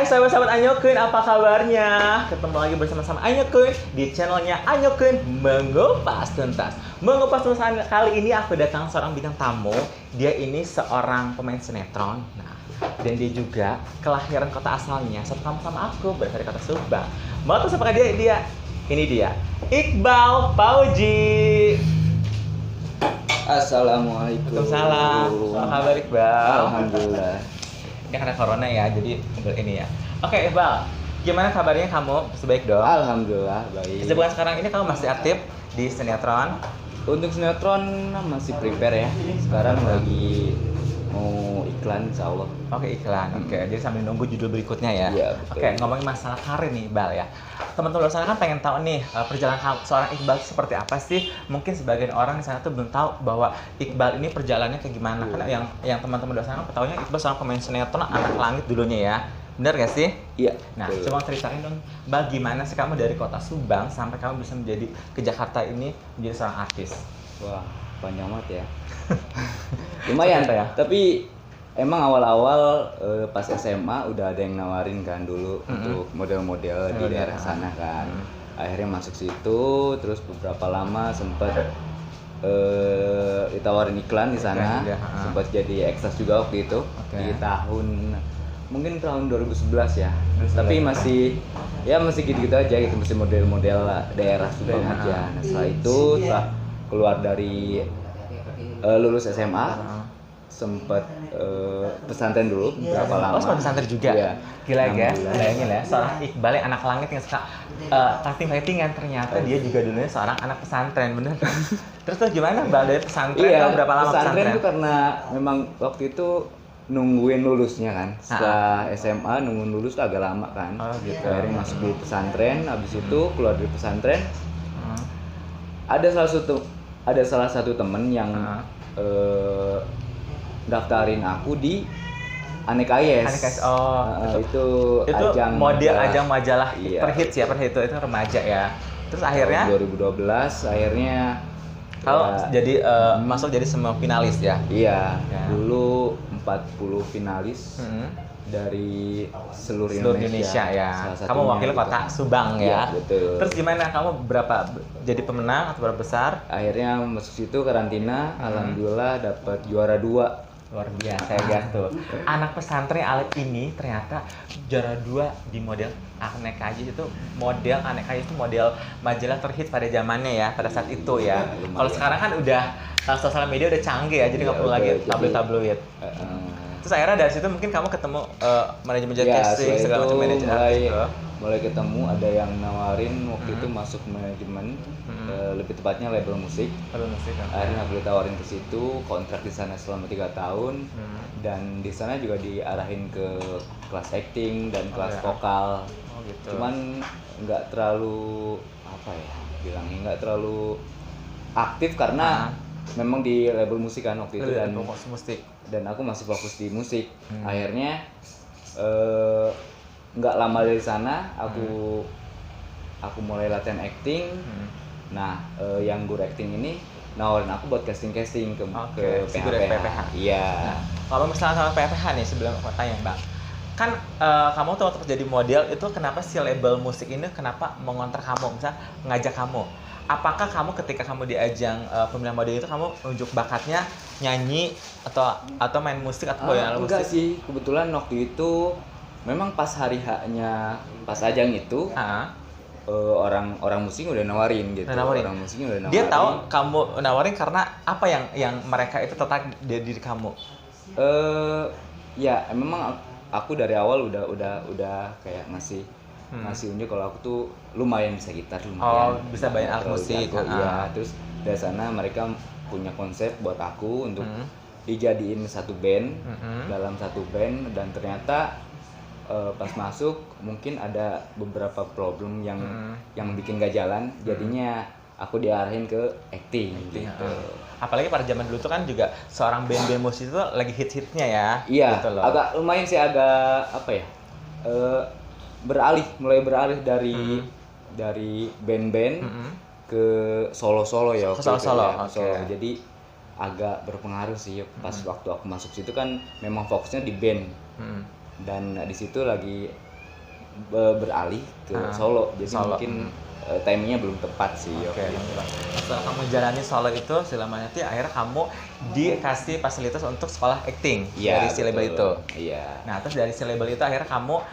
sahabat-sahabat Anyokun, apa kabarnya? Ketemu lagi bersama-sama Anyokun di channelnya Anyokun Mengupas Tuntas. Mengupas Tuntas kali ini aku datang seorang bintang tamu. Dia ini seorang pemain sinetron. Nah, dan dia juga kelahiran kota asalnya satu kampung sama aku, berasal dari kota Subang. Mau tahu siapa dia? Ini dia, Iqbal Fauji. Assalamualaikum. Waalaikumsalam. Apa kabar Iqbal? Alhamdulillah. Ya karena corona ya, jadi ini ya. Oke Iqbal, gimana kabarnya kamu? Sebaik dong? Alhamdulillah baik. Kesibukan sekarang ini kamu masih aktif di sinetron? Untuk sinetron masih prepare ya. Sekarang lagi mau iklan insyaallah. Oke, iklan. Oke, jadi sambil nunggu judul berikutnya ya. Iya, betul. Oke, ngomongin masalah karir nih Iqbal ya. Teman-teman di sana kan pengen tahu nih perjalanan seorang Iqbal itu seperti apa sih? Mungkin sebagian orang di sana tuh belum tahu bahwa Iqbal ini perjalanannya kayak gimana. Karena yang teman-teman di sana kan tahunya Iqbal seorang pemain sinetron anak langit dulunya ya. Benar gak sih? Iya. Nah, betul. coba ceritain dong, bagaimana sih kamu dari kota Subang sampai kamu bisa menjadi ke Jakarta ini menjadi seorang artis? Wah, panjang banget ya. Lumayan Cerita ya? Tapi emang awal-awal pas SMA udah ada yang nawarin kan dulu untuk model-model di daerah sana kan. Akhirnya masuk situ, terus beberapa lama sempet ditawarin iklan di sana, sempat jadi ekstras juga waktu itu di mungkin tahun 2011 ya. Tapi masih gitu-gitu aja gitu, masih model-model daerah Subang aja. Nah, setelah itu setelah keluar dari lulus SMA sempat pesantren dulu berapa lama. Oh, sempat pesantren juga? Iya. Gila ya, bayangin ya, seorang Iqbal yang anak langit yang suka fighting-fightingan, ternyata dia juga dulunya seorang anak pesantren, bener? Terus gimana Mbak dari pesantren? Iya, berapa lama pesantren itu karena memang waktu itu nungguin lulusnya kan. Setelah SMA nungguin lulus tuh agak lama kan. Oh, gitu. Akhirnya masuk di pesantren, habis itu keluar dari pesantren. Ada salah satu temen yang daftarin aku di Aneka Yes. Aneka Yes, itu ajang majalah iya, perhits ya, itu remaja ya. Terus akhirnya 2012 akhirnya kalau jadi masuk jadi semua finalis ya. Iya, dulu 40 finalis dari seluruh Indonesia ya. Kamu wakil kota Subang ya. Betul. Terus gimana kamu jadi pemenang atau berapa besar? Akhirnya masuk situ karantina, alhamdulillah dapat juara 2. Luar biasa ya tuh. Anak pesantren Alif ini ternyata juara 2 di model Aneka Yes itu. Model Aneka Yes itu model majalah terhits pada zamannya ya, pada saat itu ya. Kalau sekarang kan udah sosial media udah canggih ya, jadi nggak perlu lagi tabloid-tabloid. Terus akhirnya dari situ mungkin kamu ketemu manajemen casting segala macam manajemen mulai ketemu ada yang nawarin waktu itu masuk manajemen, lebih tepatnya label musik. Akhirnya aku ditawarin ke situ, kontrak di sana selama 3 tahun, dan di sana juga diarahin ke kelas acting dan kelas vokal. Gitu. Cuman nggak terlalu nggak terlalu aktif karena memang di label musik kan waktu itu dan aku masih fokus di musik. Akhirnya nggak lama dari sana aku mulai latihan acting. Nah, yang guru acting ini nawarin aku buat casting ke PPH. Iya. Kalau misalnya sama PPH nih, sebelum aku tanya Bang, kan kamu tuh waktu jadi model itu kenapa si label musik ini kenapa mengontrak kamu, misalnya ngajak kamu? Apakah kamu ketika kamu di ajang pemilihan model itu kamu unjuk bakatnya nyanyi atau main musik atau goyang musik? Enggak sih, kebetulan waktu itu memang pas hari H-nya pas ajang itu orang musik udah nawarin gitu. Orang musiknya udah nawarin. Dia tahu kamu nawarin karena apa yang mereka itu tertarik di diri kamu? Ya memang aku dari awal udah kayak ngasih unjuk kalau aku tuh lumayan bisa gitar, bisa banyak alat musik. Iya, terus dari sana mereka punya konsep buat aku untuk dijadiin satu band, dalam satu band, dan ternyata pas masuk mungkin ada beberapa problem yang bikin gak jalan, jadinya aku diarahin ke acting gitu. Apalagi pada zaman dulu tuh kan juga seorang band musik itu lagi hits-hitsnya ya. Iya, gitu loh. agak lumayan sih mulai beralih dari band-band ke solo-solo ya. Solo. Jadi agak berpengaruh sih pas waktu aku masuk situ kan memang fokusnya di band. Dan di situ lagi beralih ke solo. Jadi solo. mungkin timingnya belum tepat sih. Oke. Setelah kamu jalani solo itu selama nanti akhirnya kamu dikasih fasilitas untuk sekolah acting dari si label itu. Iya. Nah terus dari si label itu akhirnya kamu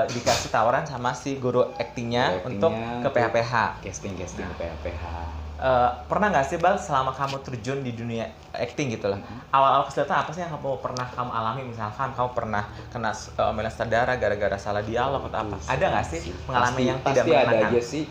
dikasih tawaran sama si guru actingnya untuk ke PH-PH. Casting ke PH-PH. Pernah nggak sih Bal selama kamu terjun di dunia acting gitu loh, awal-awal kesulitan apa sih yang kamu pernah alami? Misalkan kamu pernah kena omelan sutradara gara-gara salah dialog atau apa? Ada nggak sih pengalaman yang tidak menyenangkan? Pasti ada aja sih.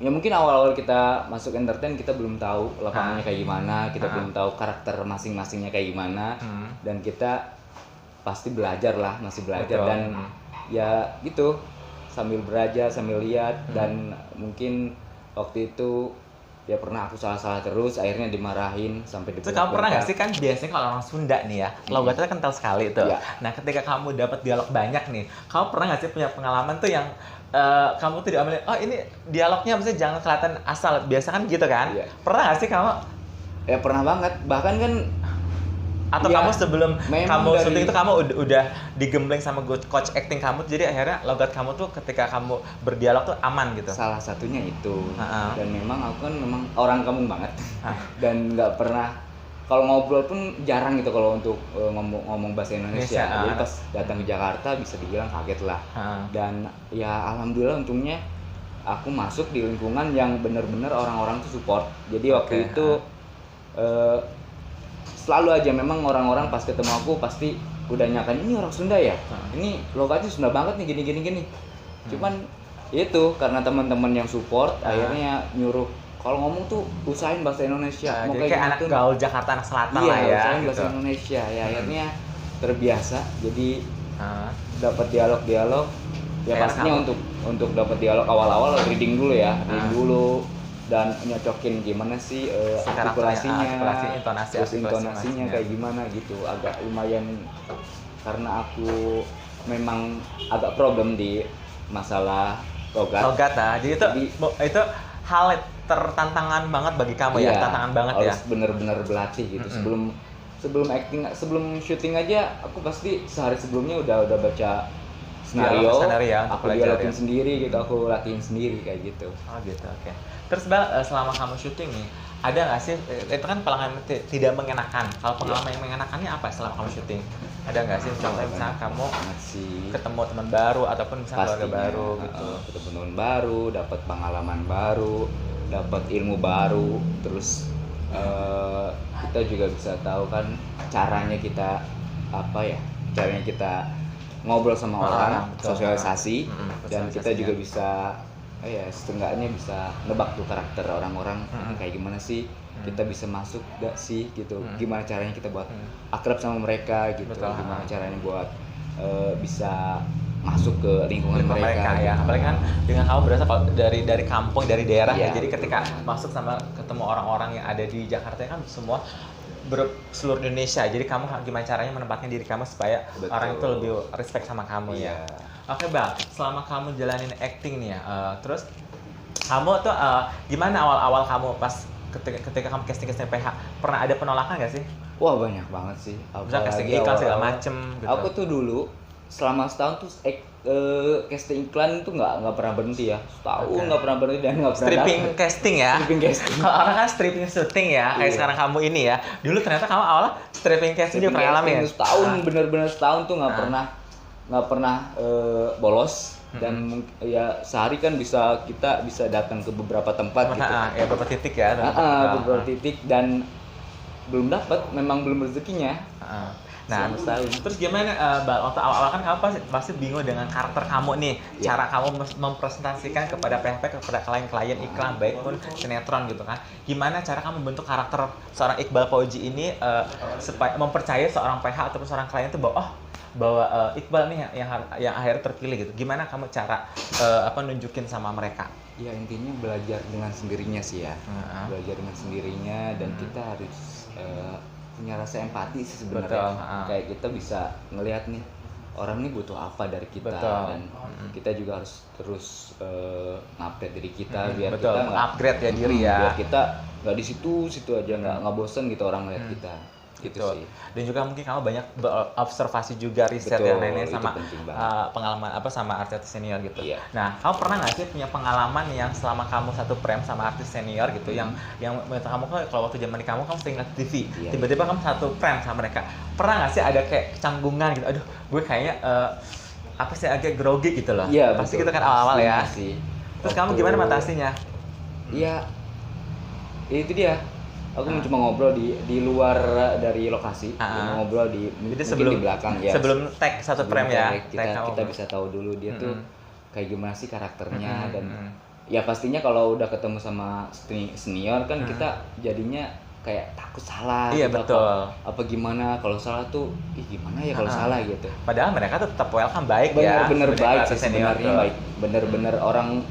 Ya mungkin awal-awal kita masuk entertain kita belum tahu lapangannya kayak gimana, kita belum tahu karakter masing-masingnya kayak gimana, dan kita pasti belajar lah, masih belajar. Betul. Dan ya gitu sambil belajar sambil lihat dan mungkin waktu itu ya pernah aku salah-salah terus, akhirnya dimarahin sampai dipukul. Kamu pernah nggak sih, kan biasanya kalau orang Sunda nih ya, logatnya kental sekali tuh. Ya. Nah ketika kamu dapat dialog banyak nih, kamu pernah nggak sih punya pengalaman tuh yang kamu tuh diomelin, oh ini dialognya maksudnya jangan kelihatan asal, biasa kan gitu kan? Ya. Pernah nggak sih kamu? Ya pernah banget, bahkan kan. Atau ya, kamu sebelum kamu syuting itu kamu udah digembleng sama coach acting kamu, jadi akhirnya logat kamu tuh ketika kamu berdialog tuh aman gitu? Salah satunya itu. Dan memang aku kan memang orang kampung banget. Dan nggak pernah, kalau ngobrol pun jarang gitu kalau untuk ngomong bahasa Indonesia. Jadi pas datang ke Jakarta bisa dibilang kaget lah. Dan ya alhamdulillah untungnya aku masuk di lingkungan yang benar-benar orang-orang tuh support. Jadi waktu itu selalu aja memang orang-orang pas ketemu aku pasti udah nyakain, ini orang Sunda ya, ini logatnya Sunda banget nih gini. Cuman itu karena teman-teman yang support akhirnya nyuruh kalau ngomong tuh usahain bahasa Indonesia. Mau kayak anak gaul Jakarta, anak selatan lah ya. Usahain bahasa Indonesia ya. Akhirnya terbiasa, jadi dapat dialog ya pastinya untuk dapat dialog awal-awal reading dulu ya, dan nyocokin gimana sih artikulasinya, intonasinya kayak gimana gitu. Agak lumayan karena aku memang agak problem di masalah logat. Jadi itu hal tertantangan banget bagi kamu ya, tantangan banget ya. Harus bener-bener berlatih gitu. Sebelum acting, sebelum syuting aja aku pasti sehari sebelumnya udah baca skenario aku dialogin sendiri gitu, aku latihin sendiri kayak gitu. Oh gitu, oke. Terus Bal, selama kamu syuting nih, ada nggak sih, itu kan pengalaman tidak mengenakan, kalau pengalaman yang mengenakannya apa selama kamu syuting? Ada nggak sih, contohnya misalnya kamu ketemu teman baru, ataupun misalnya keluarga baru gitu? Ketemu teman baru, dapat pengalaman baru, dapat ilmu baru, terus kita juga bisa tahu kan caranya kita ngobrol sama orang, sosialisasi, dan kita juga bisa setengahnya bisa nebak tuh karakter orang-orang kayak gimana sih, kita bisa masuk gak sih gitu, gimana caranya kita buat akrab sama mereka gitu, gimana caranya buat bisa masuk ke lingkungan mereka ya. Gitu. Apalagi kan dengan kamu berasal dari kampung, dari daerah ya, jadi ketika masuk sama ketemu orang-orang yang ada di Jakarta kan semua seluruh Indonesia, jadi kamu gimana caranya menempatkan diri kamu supaya orang itu lebih respect sama kamu ya. Oke Bang, selama kamu jalanin acting nih ya, terus kamu tuh gimana awal-awal kamu pas ketika kamu casting PH, pernah ada penolakan nggak sih? Wah banyak banget sih. Misalnya casting iklan segala macem gitu. Aku tuh dulu selama setahun tuh casting iklan itu nggak pernah berhenti ya, setahun nggak pernah berhenti dan nggak pernah stripping casting ya. Kalau orang kan stripping syuting ya, kayak sekarang kamu ini ya. Dulu ternyata kamu awalnya stripping casting juga pernah ngalamin ya. Setahun, bener-bener setahun tuh nggak pernah bolos. Dan ya sehari kan kita bisa datang ke beberapa tempat gitu. Ya beberapa titik ya. Beberapa titik dan belum dapat, memang belum rezekinya. Nah, terus gimana waktu awal-awal kan kamu pasti bingung dengan karakter kamu nih, cara kamu mempresentasikan kepada PH, kepada klien-klien iklan baik pun sinetron gitu kan. Gimana cara kamu membentuk karakter seorang Iqbal Fauzi ini supaya mempercayai seorang PH ataupun seorang klien itu bahwa Iqbal nih yang akhirnya terpilih gitu. Gimana kamu cara nunjukin sama mereka? Ya intinya belajar dengan sendirinya sih ya. Belajar dengan sendirinya dan kita harus punya rasa empati sih sebenarnya. Kayak kita bisa ngelihat nih orang nih butuh apa dari kita. Dan kita juga harus terus update diri kita biar kita upgrade ya diri ya. Biar kita nggak di situ aja nggak bosen gitu orang ngeliat kita. gitu. Dan juga mungkin kamu banyak berobservasi juga, riset yang lainnya sama pengalaman sama artis senior gitu. Nah, kamu pernah nggak sih punya pengalaman yang selama kamu satu frame sama artis senior gitu, yang menurut kamu kalau waktu zaman kamu sering lihat TV, tiba-tiba kamu satu frame sama mereka, pernah nggak sih ada kayak kecanggungan gitu, aduh gue kayaknya agak grogi gitu loh. Pasti gitu kan awal-awal ya. Terus kamu gimana mengatasinya? Iya, itu dia. Aku cuma ngobrol di luar dari lokasi, ngobrol mungkin di belakang ya. Sebelum tag satu frame ya. Kita bisa tahu dulu dia tuh kayak gimana sih karakternya dan ya pastinya kalau udah ketemu sama senior kan kita jadinya kayak takut salah. Iya, gitu, betul. Apa gimana kalau salah tuh, gimana ya kalau salah gitu. Padahal mereka tuh tetap welcome, baik ya. Bener-bener baik sih sebenarnya, baik. Bener-bener orang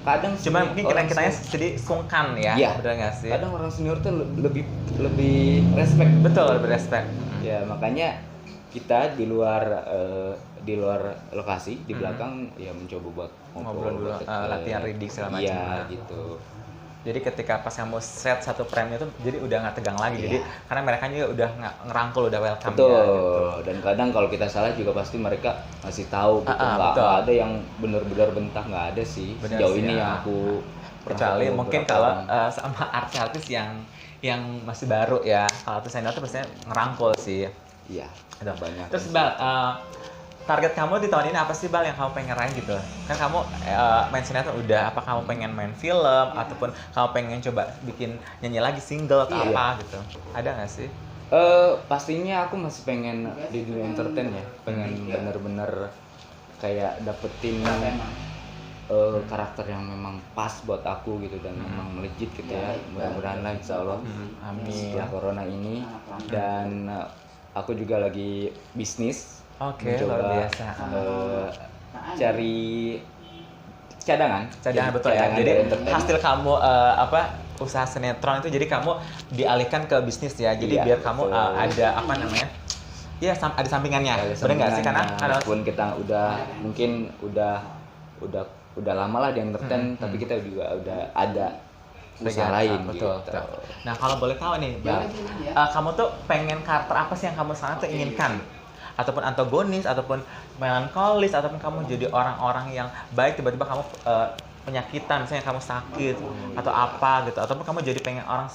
kadang cuma mungkin kitanya sedih sungkan ya, bener nggak sih? Kadang orang senior tuh lebih respect. Betul, lebih respect. Ya makanya kita di luar lokasi di belakang ya mencoba buat ngobrol dulu, latihan reading segala macam. Iya gitu. Jadi ketika pas kamu set satu frame itu jadi udah nggak tegang lagi, jadi karena mereka juga udah ngerangkul, udah welcome. Betul. Ya, gitu. Dan kadang kalau kita salah juga pasti mereka ngasih tahu gitu, nggak ada yang benar-benar bentah, nggak ada sih. Sejauh ini yang aku kecuali mungkin kalau sama artis-artis yang masih baru ya, kalau artis senior tuh biasanya ngerangkul sih. Iya. Banyak. Terus Bal, target kamu di tahun ini apa sih, Bal, yang kamu pengen raih gitu? Kan kamu main sinetron udah, apa kamu pengen main film ataupun kamu pengen coba bikin nyanyi lagi single atau apa gitu? Ada nggak sih? Pastinya aku masih pengen di dunia entertain ya, pengen bener-bener kayak dapetin karakter yang memang pas buat aku gitu dan memang melejit gitu ya. Mudah-mudahan lah, insya Allah. Amin. Setelah corona ini dan aku juga lagi bisnis. Oke, luar biasa. Cari cadangan betul ya. Jadi hasil kamu usaha sinetron itu jadi kamu dialihkan ke bisnis ya. Jadi biar kamu ada iya, ada sampingannya. Benar nggak sih? Karena pun kita mungkin udah lama lah di entertain, tapi kita juga udah ada usaha lain betul. Gitu. Nah, kalau boleh tahu nih, Bang, kamu tuh pengen karakter apa sih yang kamu sangat inginkan? Ataupun antagonis, ataupun melankolis, ataupun kamu jadi orang-orang yang baik, tiba-tiba kamu penyakitan, misalnya kamu sakit atau apa gitu, ataupun kamu jadi pengen orang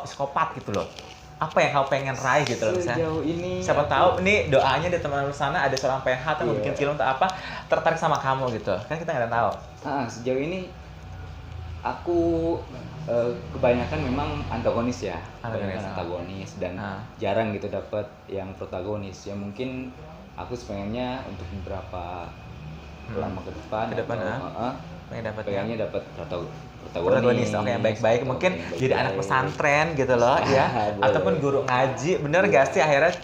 psikopat gitu loh. Apa yang kamu pengen raih gitu loh misalnya? Sejauh ini siapa tahu nih doanya di teman sana ada seorang PH atau mau bikin film atau apa, tertarik sama kamu gitu. Kan kita nggak tahu. Sejauh ini aku kebanyakan memang antagonis ya, antagonis dan jarang gitu dapat yang protagonis. Ya mungkin aku pengennya untuk beberapa lama ke depan pengennya dapat protagonis. Oke, yang baik-baik, mungkin jadi anak pesantren gitu loh ya, ataupun guru ngaji, bener gak sih akhirnya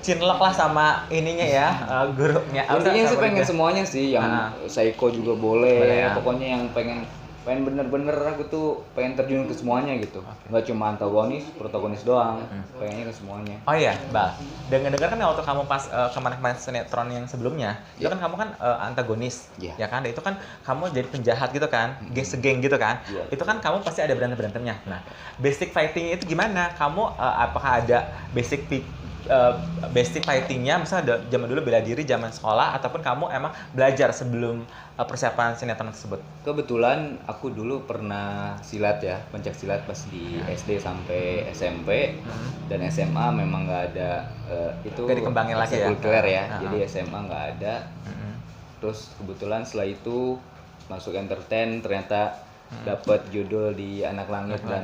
cinlok lah sama ininya ya, gurunya. Intinya sih pengen semuanya sih, yang psycho juga boleh ya. Pokoknya yang pengen bener-bener aku tuh pengen terjun ke semuanya gitu. Nggak cuma antagonis, protagonis doang, pengennya ke semuanya. Oh iya, Bal, dengar-dengar kan waktu kamu pas kemarin sinetron yang sebelumnya, itu kan kamu kan antagonis, ya kan? Itu kan kamu jadi penjahat gitu kan, geng gitu kan? Itu kan kamu pasti ada berantem-berantemnya. Nah, basic fighting itu gimana? Kamu apakah ada basic fightingnya, misalnya zaman dulu bela diri zaman sekolah, ataupun kamu emang belajar sebelum persiapan sinetron tersebut? Kebetulan aku dulu pernah silat ya, pencak silat pas di SD sampai SMP, dan SMA memang nggak ada itu nggak dikembangin lagi ya? Jadi SMA nggak ada. Terus kebetulan setelah itu masuk entertain, ternyata dapat judul di Anak Langit dan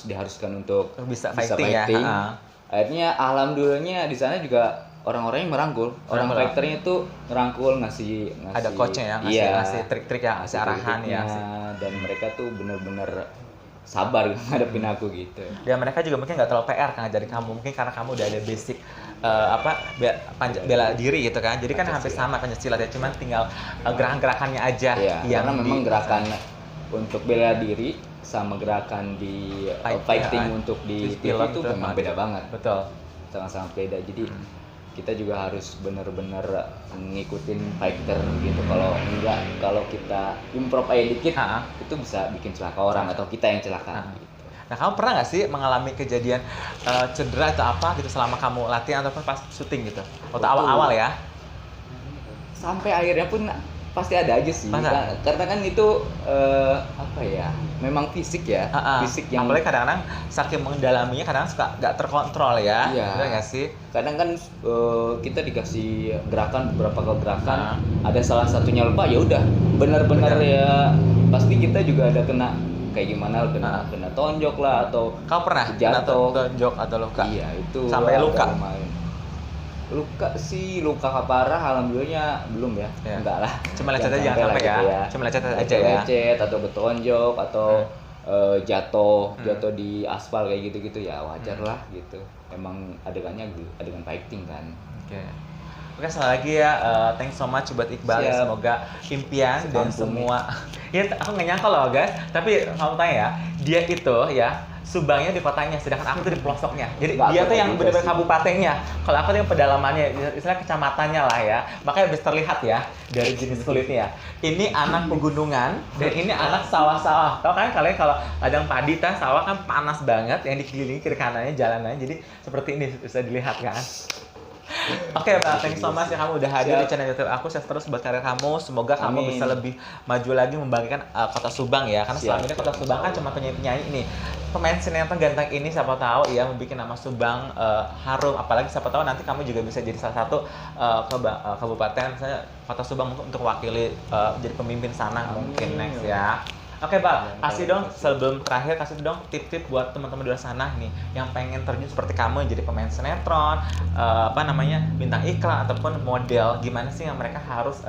diharuskan untuk bisa fighting. Ya. Akhirnya alhamdulillahnya di sana juga orang-orangnya merangkul, orang fighternya tuh ngerangkul, ngasih ada coachnya ya, ngasih trik-trik ya, ngasih arahan ya, dan mereka tuh bener-bener sabar ngadepin aku gitu. Dan mereka juga mungkin nggak terlalu PR kan ngajarin kamu, mungkin karena kamu udah ada basic bela diri gitu kan, jadi kan hampir sama pencaksilat ya, cuman tinggal gerakan-gerakannya aja. Karena memang gerakan untuk bela diri sama gerakan di fighting untuk di TV itu memang beda banget. Betul. Sangat-sangat beda. Jadi kita juga harus benar-benar ngikutin fighter gitu. Kalau kita improv aja dikit, itu bisa bikin celaka orang atau kita yang celaka. Gitu. Nah, kamu pernah nggak sih mengalami kejadian cedera atau apa gitu selama kamu latihan ataupun pas syuting gitu? Waktu awal-awal ya? Sampai akhirnya pun pasti ada aja sih. Karena kan itu apa ya? Memang fisik ya. Fisik yang apalagi kadang-kadang saking mendalaminya kadang suka nggak terkontrol ya. Iya. Bener nggak sih? Kadang kan kita dikasih gerakan beberapa gerakan, ada salah satunya lupa, ya udah benar-benar ya pasti kita juga ada kena kayak gimana, kena tonjok lah atau kau pernah jatuh tonjok atau luka? Iya, itu sampai luka. Luka sih, luka parah alhamdulillahnya belum ya. Enggak lah. Cuma lecet aja jangan sampai ya. Cuma lecet aja ya. Lecet atau ketonjok atau jatuh di aspal kayak gitu-gitu ya wajar lah gitu. Emang adegan fighting kan. Oke, sekali lagi ya, thanks so much buat Iqbal. Ya, semoga impian dan semua. Ya, aku nggak nyangka loh guys. Tapi kamu tanya ya, dia itu ya Subangnya di kotanya, sedangkan aku tuh di pelosoknya. Jadi dia tuh yang benar-benar kabupatennya. Kalau aku tuh yang pedalamannya, istilah kecamatannya lah ya. Makanya bisa terlihat ya dari jenis kulitnya. Ini anak pegunungan dan ini anak sawah-sawah. Tahu kan kalian kalau ladang padi sawah kan panas banget, yang dikelilingi kiri kanannya jalanannya. Jadi seperti ini bisa dilihat kan. Oke, Bang, thanks so much ya kamu udah hadir di channel YouTube aku. Sukses terus buat karir kamu. Semoga kamu bisa lebih maju lagi membanggakan kota Subang ya. Karena selama ini kota Subang kan cuma penyanyi ini. Pemain sinetron ganteng ini siapa tahu ya membuat nama Subang harum. Apalagi siapa tahu nanti kamu juga bisa jadi salah satu kabupaten misalnya kota Subang untuk wakili jadi pemimpin sana mungkin next ya. Oke, Bang, kasih dong sebelum terakhir kasih dong tip-tip buat teman-teman di luar sana nih yang pengen terjun seperti kamu jadi pemain sinetron, bintang iklan ataupun model. Gimana sih yang mereka harus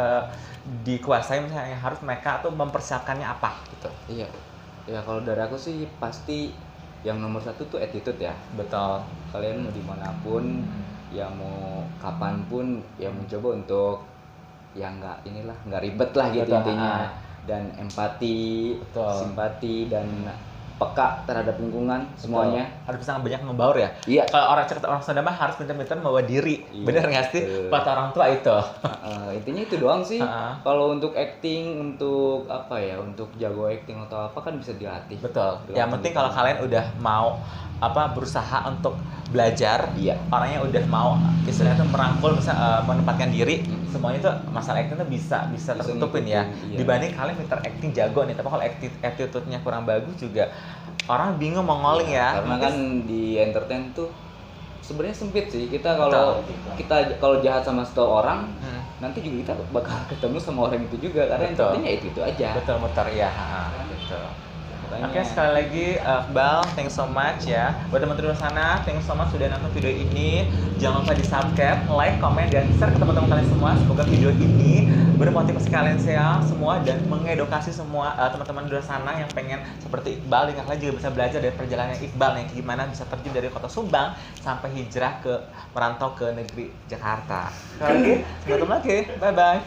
dikuasai, misalnya yang harus mereka tuh mempersiapkannya apa gitu. Iya. Ya kalau dari aku sih pasti yang nomor satu tuh attitude ya. Betul. Kalian mau dimanapun, ya mau kapanpun, ya mencoba untuk ya nggak ribet lah gitu intinya. Dan empati, simpati, dan peka terhadap lingkungan semuanya. Harus bisa banyak ngebaur ya. Iya. Kalau orang Sunda mah harus pintar-pintar membawa diri. Iya, bener nggak sih? Kata orang tua itu. Intinya itu doang sih. Kalau untuk acting, untuk apa ya, untuk jago acting atau apa kan bisa dilatih. Betul. Yang penting kalau kalian udah mau berusaha untuk belajar, orangnya udah mau istilahnya tuh merangkul, misalnya menempatkan diri, semuanya tuh masalah acting tuh bisa tertutupin ya. Dibanding kalian pintar acting jago nih, tapi kalau attitude-nya kurang bagus juga orang bingung mau ngoling ya. Karena kan di entertain tuh sebenarnya sempit sih. Kita kalau jahat sama satu orang, nanti juga kita bakal ketemu sama orang itu juga karena entertainnya itu aja. Betul ya. Betul. Oke, sekali lagi Iqbal, thanks so much ya. Buat teman-teman di sana, thanks so much sudah nonton video ini. Jangan lupa di subscribe, like, komen, dan share ke teman-teman kalian semua. Semoga video ini bermotivasi kalian semua dan mengedukasi semua teman-teman di luar sana yang pengen seperti Iqbal. Dan kalian juga bisa belajar dari perjalanan Iqbal yang gimana bisa terjun dari kota Subang sampai hijrah merantau ke negeri Jakarta. Sekali lagi, sampai ketemu lagi. Bye-bye.